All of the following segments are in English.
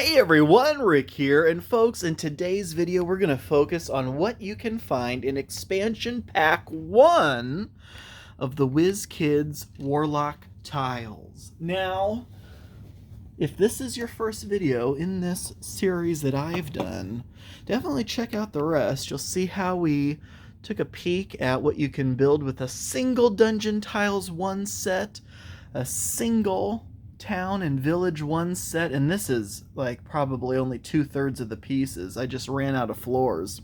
Hey everyone, Rick here, and folks, in today's video we're going to focus on what you can find in expansion pack 1 of the WizKids WarLock tiles. Now, if this is your first video in this series that I've done, definitely check out the rest. You'll see how we took a peek at what you can build with a single Dungeon Tiles 1 set, a single Town and Village 1 set, and this is like probably only 2/3 of the pieces. I just ran out of floors.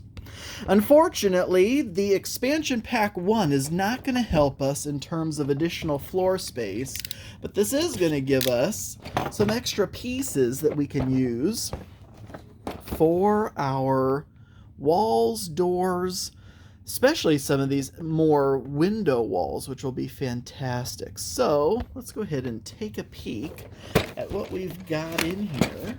Unfortunately, the expansion pack 1 is not going to help us in terms of additional floor space, but this is going to give us some extra pieces that we can use for our walls, doors, especially some of these more window walls, which will be fantastic. So let's go ahead and take a peek at what we've got in here.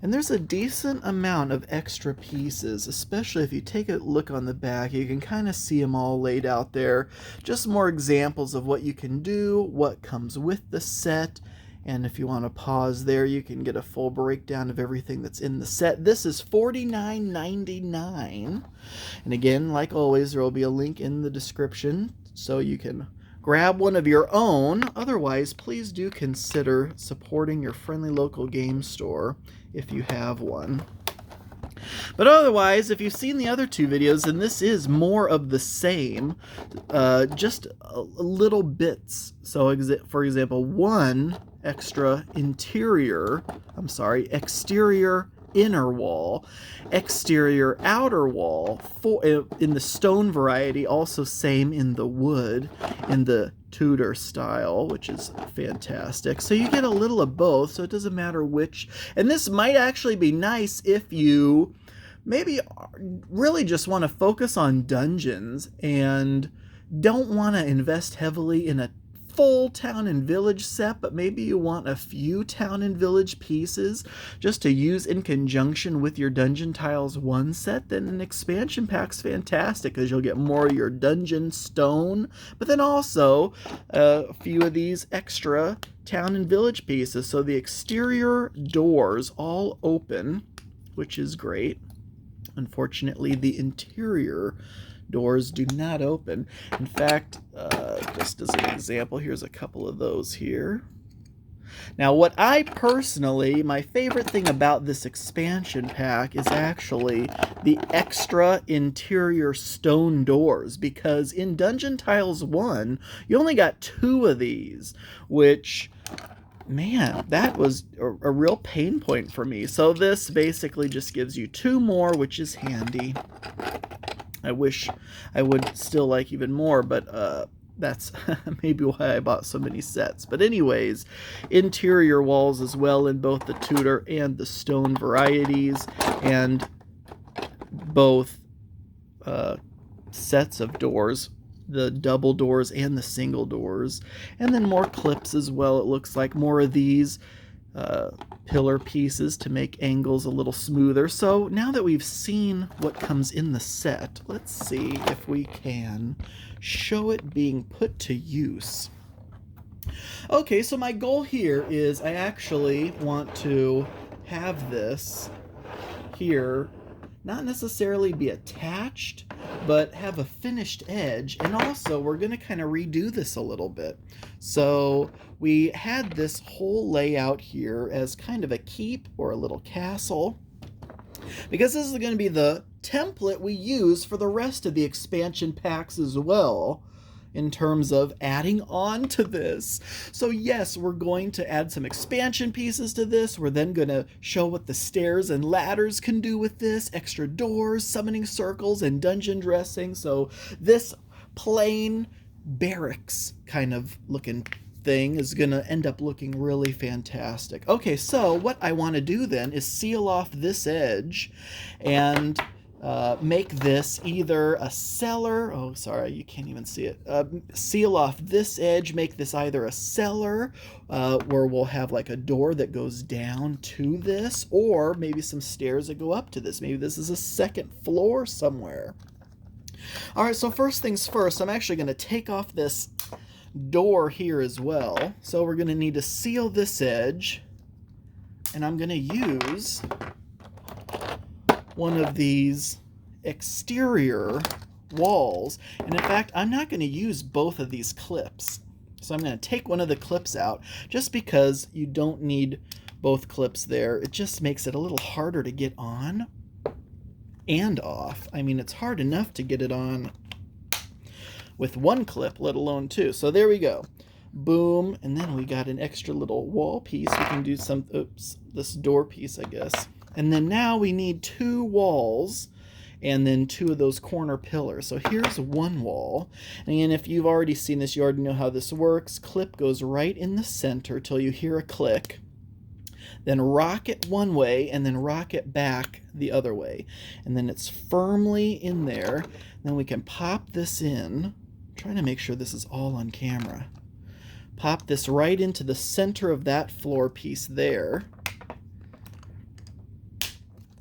And there's a decent amount of extra pieces, especially if you take a look on the back. You can kind of see them all laid out there. Just more examples of what you can do, what comes with the set. And if you want to pause there, you can get a full breakdown of everything that's in the set. This is $49.99. And again, like always, there will be a link in the description so you can grab one of your own. Otherwise, please do consider supporting your friendly local game store if you have one. But otherwise, if you've seen the other two videos, then this is more of the same, just little bits. So, for example, one extra exterior inner wall, exterior outer wall, in the stone variety, also same in the wood, in the Tudor style, which is fantastic. So you get a little of both, so it doesn't matter which. And this might actually be nice if you maybe really just want to focus on dungeons and don't want to invest heavily in a full town and village set, but maybe you want a few town and village pieces just to use in conjunction with your Dungeon Tiles 1 set, then an expansion pack's fantastic because you'll get more of your dungeon stone, but then also a few of these extra town and village pieces. So the exterior doors all open, which is great. Unfortunately, the interior doors do not open. In fact, just as an example, here's a couple of those here. Now, what I personally, my favorite thing about this expansion pack is actually the extra interior stone doors, because in Dungeon Tiles 1, you only got 2 of these, which, man, that was a real pain point for me. So this basically just gives you 2 more, which is handy. I wish I would still like even more, but that's maybe why I bought so many sets. But anyways, interior walls as well in both the Tudor and the stone varieties, and both sets of doors, the double doors and the single doors, and then more clips as well. It looks like more of these pillar pieces to make angles a little smoother. So now that we've seen what comes in the set, let's see if we can show it being put to use. Okay, so my goal here is I actually want to have this here not necessarily be attached, but have a finished edge. And also, we're going to kind of redo this a little bit. So we had this whole layout here as kind of a keep or a little castle, because this is going to be the template we use for the rest of the expansion packs as well, in terms of adding on to this. So yes, we're going to add some expansion pieces to this. We're then going to show what the stairs and ladders can do with this, extra doors, summoning circles, and dungeon dressing. So this plain barracks kind of looking thing is going to end up looking really fantastic. Okay, so what I want to do then is seal off this edge and make this either a cellar. Oh, sorry, you can't even see it. Seal off this edge, make this either a cellar where we'll have like a door that goes down to this, or maybe some stairs that go up to this. Maybe this is a second floor somewhere. All right, so first things first, I'm actually going to take off this door here as well. So we're going to need to seal this edge. And I'm going to use one of these exterior walls. And in fact, I'm not going to use both of these clips. So I'm going to take one of the clips out just because you don't need both clips there. It just makes it a little harder to get on and off. I mean, it's hard enough to get it on with one clip, let alone two. So there we go. Boom. And then we got an extra little wall piece. We can do some, oops, this door piece, I guess. And then now we need two walls and then two of those corner pillars. So here's one wall. And if you've already seen this, you already know how this works. Clip goes right in the center till you hear a click. Then rock it one way and then rock it back the other way. And then it's firmly in there. Then we can pop this in. I'm trying to make sure this is all on camera. Pop this right into the center of that floor piece there.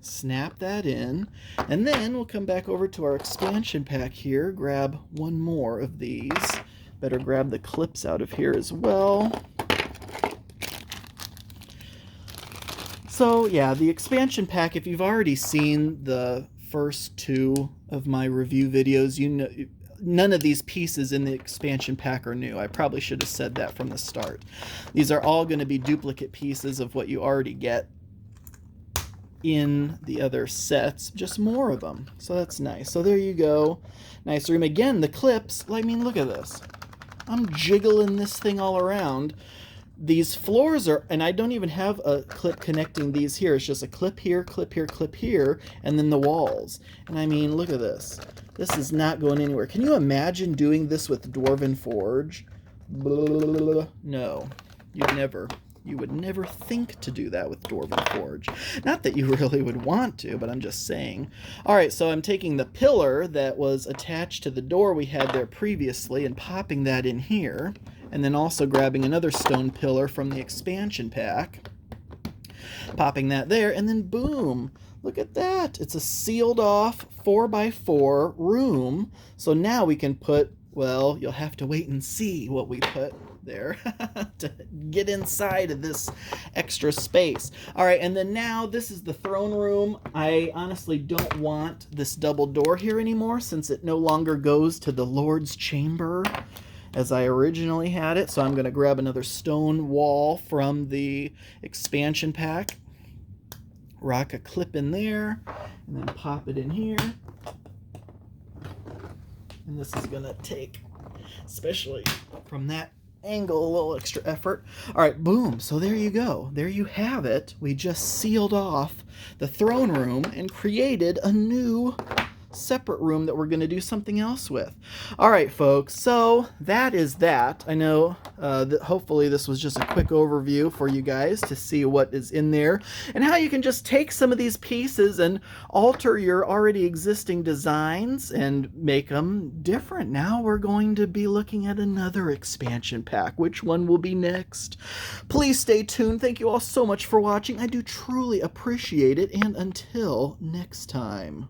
Snap that in. And then we'll come back over to our expansion pack here. Grab one more of these. Better grab the clips out of here as well. So yeah, the expansion pack, if you've already seen the first two of my review videos, you know none of these pieces in the expansion pack are new. I probably should have said that from the start. These are all going to be duplicate pieces of what you already get in the other sets, just more of them. So that's nice. So there you go. Nice room. Again, the clips, I mean, look at this. I'm jiggling this thing all around. These floors are, and I don't even have a clip connecting these here. It's just a clip here, clip here, clip here, and then the walls. And I mean, look at this. This is not going anywhere. Can you imagine doing this with Dwarven Forge? No, you would never think to do that with Dwarven Forge. Not that you really would want to, but I'm just saying. All right, so I'm taking the pillar that was attached to the door we had there previously and popping that in here. And then also grabbing another stone pillar from the expansion pack, popping that there, and then boom, look at that. It's a sealed off 4x4 room. So now we can put, well, you'll have to wait and see what we put there to get inside of this extra space. All right, and then now this is the throne room. I honestly don't want this double door here anymore since it no longer goes to the Lord's chamber as I originally had it. So I'm going to grab another stone wall from the expansion pack, rock a clip in there, and then pop it in here. And this is going to take, especially from that angle, a little extra effort. All right, boom. So there you go. There you have it. We just sealed off the throne room and created a new separate room that we're going to do something else with. All right, folks, so that is that. I know that hopefully this was just a quick overview for you guys to see what is in there and how you can just take some of these pieces and alter your already existing designs and make them different. Now we're going to be looking at another expansion pack. Which one will be next? Please stay tuned. Thank you all so much for watching. I do truly appreciate it, and until next time.